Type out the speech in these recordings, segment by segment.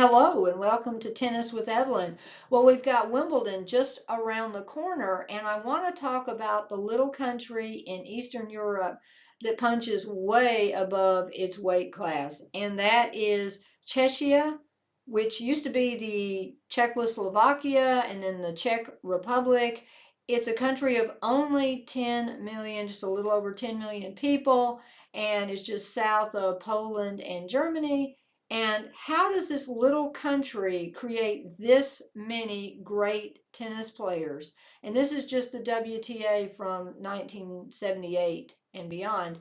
Hello and welcome to Tennis with Evelyn. Well, we've got Wimbledon just around the corner, and I want to talk about the little country in Eastern Europe that punches way above its weight class, and that is Czechia, which used to be the Czechoslovakia and then the Czech Republic. It's a country of only 10 million, just a little over 10 million people, and it's just south of Poland and Germany. And how does this little country create this many great tennis players? And this is just the WTA from 1978 and beyond.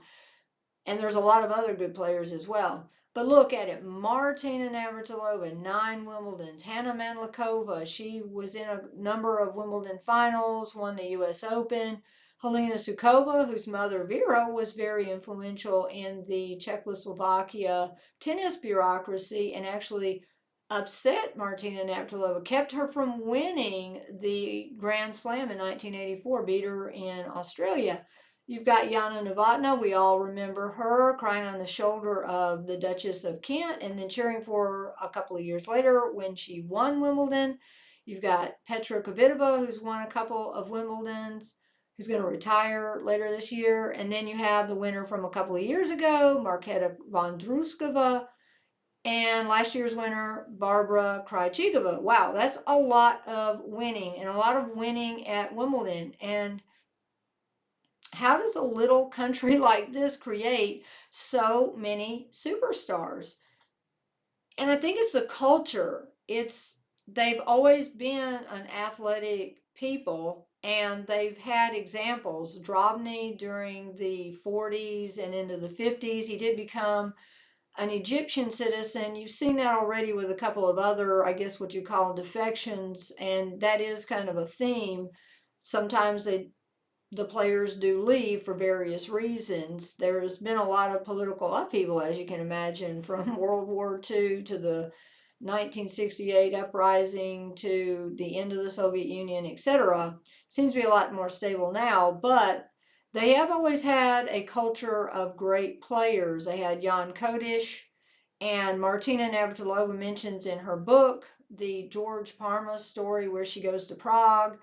And there's a lot of other good players as well. But look at it. Martina Navratilova, 9 Wimbledons. Hannah Mandlikova, she was in a number of Wimbledon finals, won the US Open. Helena Sukova, whose mother Vera was very influential in the Czechoslovakia tennis bureaucracy and actually upset Martina Navratilova, kept her from winning the Grand Slam in 1984, beat her in Australia. You've got Yana Novotná. We all remember her crying on the shoulder of the Duchess of Kent and then cheering for her a couple of years later when she won Wimbledon. You've got Petra Kvitova, who's won a couple of Wimbledons, who's going to retire later this year. And then you have the winner from a couple of years ago, Marketa Vondroušková, and last year's winner, Barbara Krejcikova. Wow, that's a lot of winning and a lot of winning at Wimbledon. And how does a little country like this create so many superstars? And I think it's the culture. They've always been an athletic people and they've had examples. Drobny during the 40s and into the 50s, he did become an Egyptian citizen. You've seen that already with a couple of other, I guess, what you call defections, and that is kind of a theme. Sometimes the players do leave for various reasons. There's been a lot of political upheaval, as you can imagine, from World War II to the 1968 uprising to the end of the Soviet Union, etc. Seems to be a lot more stable now, but they have always had a culture of great players. They had Jan Kodish, and Martina Navratilova mentions in her book the George Parma story where she goes to Prague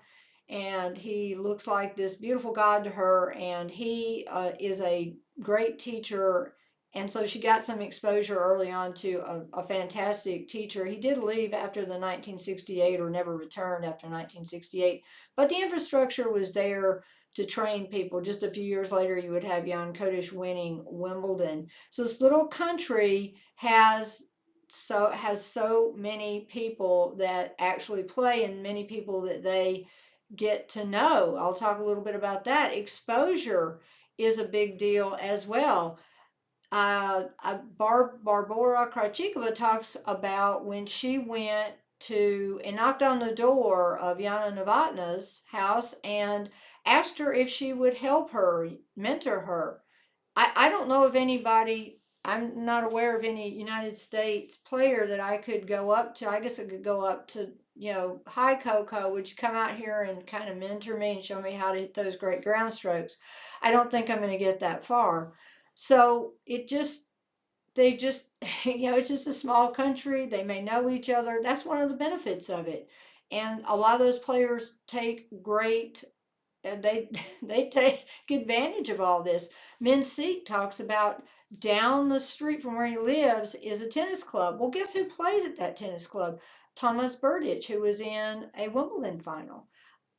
and he looks like this beautiful god to her, and he is a great teacher. And so she got some exposure early on to a fantastic teacher. He did leave after the 1968 or never returned after 1968, but the infrastructure was there to train people. Just a few years later, you would have Jan Kodish winning Wimbledon. So this little country has so many people that actually play and many people that they get to know. I'll talk a little bit about that. Exposure is a big deal as well. Barbora Krejcikova talks about when she went to and knocked on the door of Yana Novotna's house and asked her if she would help her, mentor her. I don't know of anybody, I'm not aware of any United States player that I could go up to. I guess I could go up to, hi Coco, would you come out here and kind of mentor me and show me how to hit those great ground strokes? I don't think I'm going to get that far. So they just, it's just a small country. They may know each other. That's one of the benefits of it. And a lot of those players take great they they take advantage of all this. Minseek talks about down the street from where he lives is a tennis club. Well, guess who plays at that tennis club? Thomas Berdych, who was in a Wimbledon final.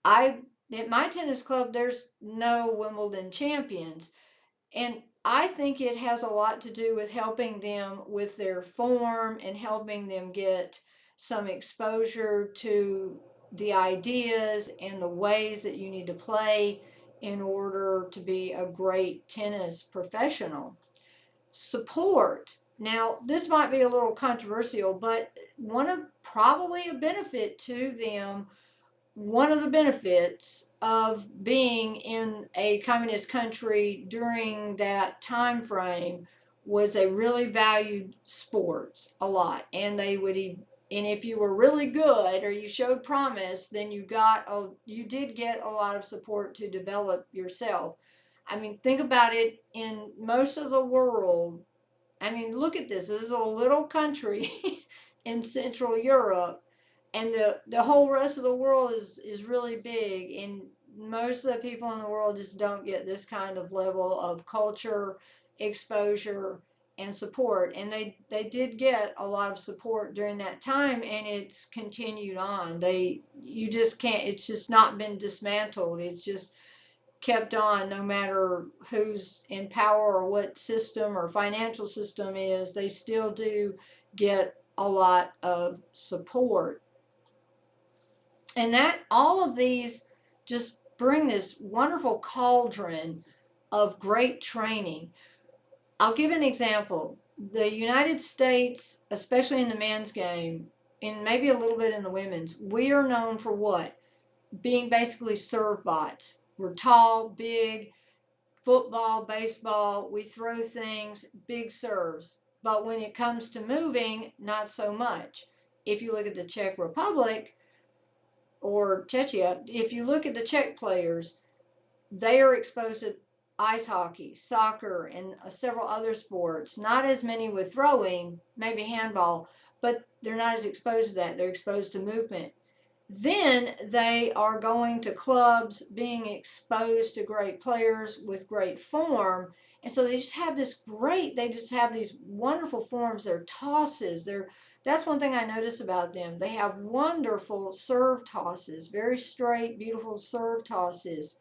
I At my tennis club, there's no Wimbledon champions, and I think it has a lot to do with helping them with their form and helping them get some exposure to the ideas and the ways that you need to play in order to be a great tennis professional. Support. Now, this might be a little controversial, but one of probably a benefit to them, one of the benefits of being in a communist country during that time frame was they really valued sports a lot, and they would and if you were really good or you showed promise, then you did get a lot of support to develop yourself. I mean, think about it. In most of the world, I mean, look at this. This is a little country in Central Europe, and the whole rest of the world is really big, and most of the people in the world just don't get this kind of level of culture exposure and support, and they did get a lot of support during that time, and it's continued on. They You just can't, it's just not been dismantled, it's just kept on. No matter who's in power or what system or financial system is, they still do get a lot of support. And that all of these just bring this wonderful cauldron of great training. I'll give an example. The United States, especially in the men's game, and maybe a little bit in the women's, we are known for what? Being basically serve bots. We're tall, big, football, baseball, we throw things, big serves. But when it comes to moving, not so much. If you look at the Czech Republic, or Czechia, if you look at the Czech players, they are exposed to ice hockey, soccer, and several other sports. Not as many with throwing, maybe handball, but they're not as exposed to that. They're exposed to movement. Then they are going to clubs, being exposed to great players with great form. And so they just have these wonderful forms. Their tosses, that's one thing I notice about them. They have wonderful serve tosses, very straight, beautiful serve tosses,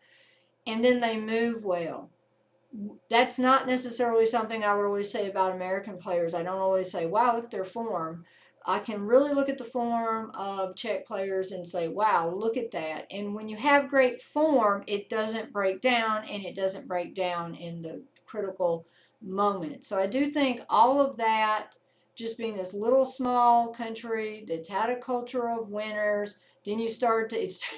and then they move well. That's not necessarily something I would always say about American players. I don't always say, wow, look at their form. I can really look at the form of Czech players and say, wow, look at that. And when you have great form, it doesn't break down, and it doesn't break down in the critical moment. So I do think all of that, just being this little small country that's had a culture of winners, then it starts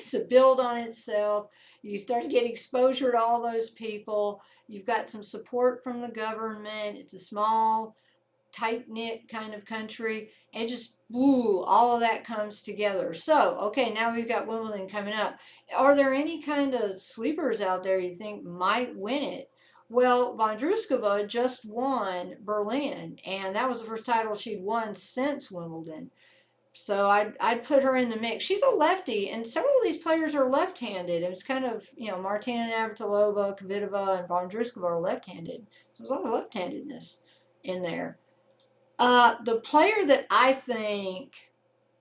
to build on itself. You start to get exposure to all those people. You've got some support from the government. It's a small, tight-knit kind of country, and just all of that comes together. So, okay, now we've got Wimbledon coming up. Are there any kind of sleepers out there you think might win it? Well, Vondrouskova just won Berlin, and that was the first title she'd won since Wimbledon. So I'd put her in the mix. She's a lefty, and several of these players are left-handed. It's kind of, Martina Navratilova, Kvitova, and Vondrouskova are left-handed. So there's a lot of left-handedness in there. The player that I think,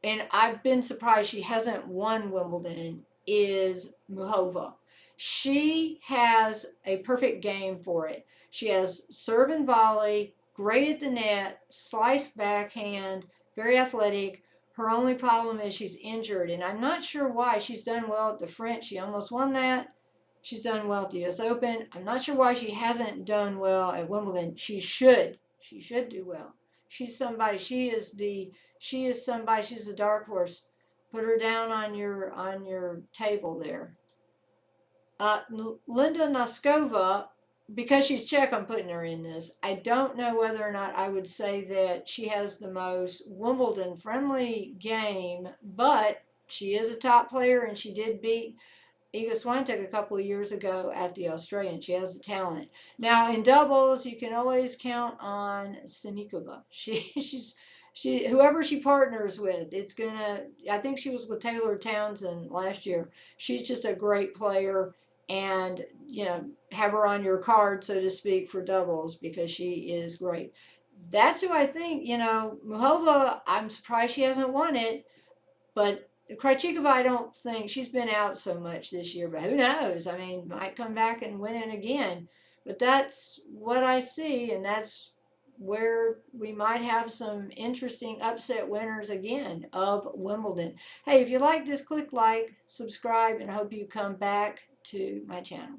and I've been surprised she hasn't won Wimbledon, is Muhova. She has a perfect game for it. She has serve and volley, great at the net, slice backhand, very athletic. Her only problem is she's injured, and I'm not sure why. She's done well at the French. She almost won that. She's done well at the US Open. I'm not sure why she hasn't done well at Wimbledon. She should. She should do well. She's somebody. She's a dark horse. Put her down on your table there. Linda Noskova, because she's Czech, I'm putting her in this. I don't know whether or not I would say that she has the most Wimbledon friendly game, but she is a top player, and she did beat Iga Swiatek a couple of years ago at the Australian. She has the talent. Now in doubles, you can always count on Sinikova. Whoever she partners with, it's gonna. I think she was with Taylor Townsend last year. She's just a great player, and have her on your card, so to speak, for doubles, because she is great. That's who I think. Muhova. I'm surprised she hasn't won it, but Krejcikova, I don't think she's been out so much this year, but who knows? I mean, might come back and win it again. But that's what I see, and that's where we might have some interesting upset winners again of Wimbledon. Hey, if you like this, click like, subscribe, and I hope you come back to my channel.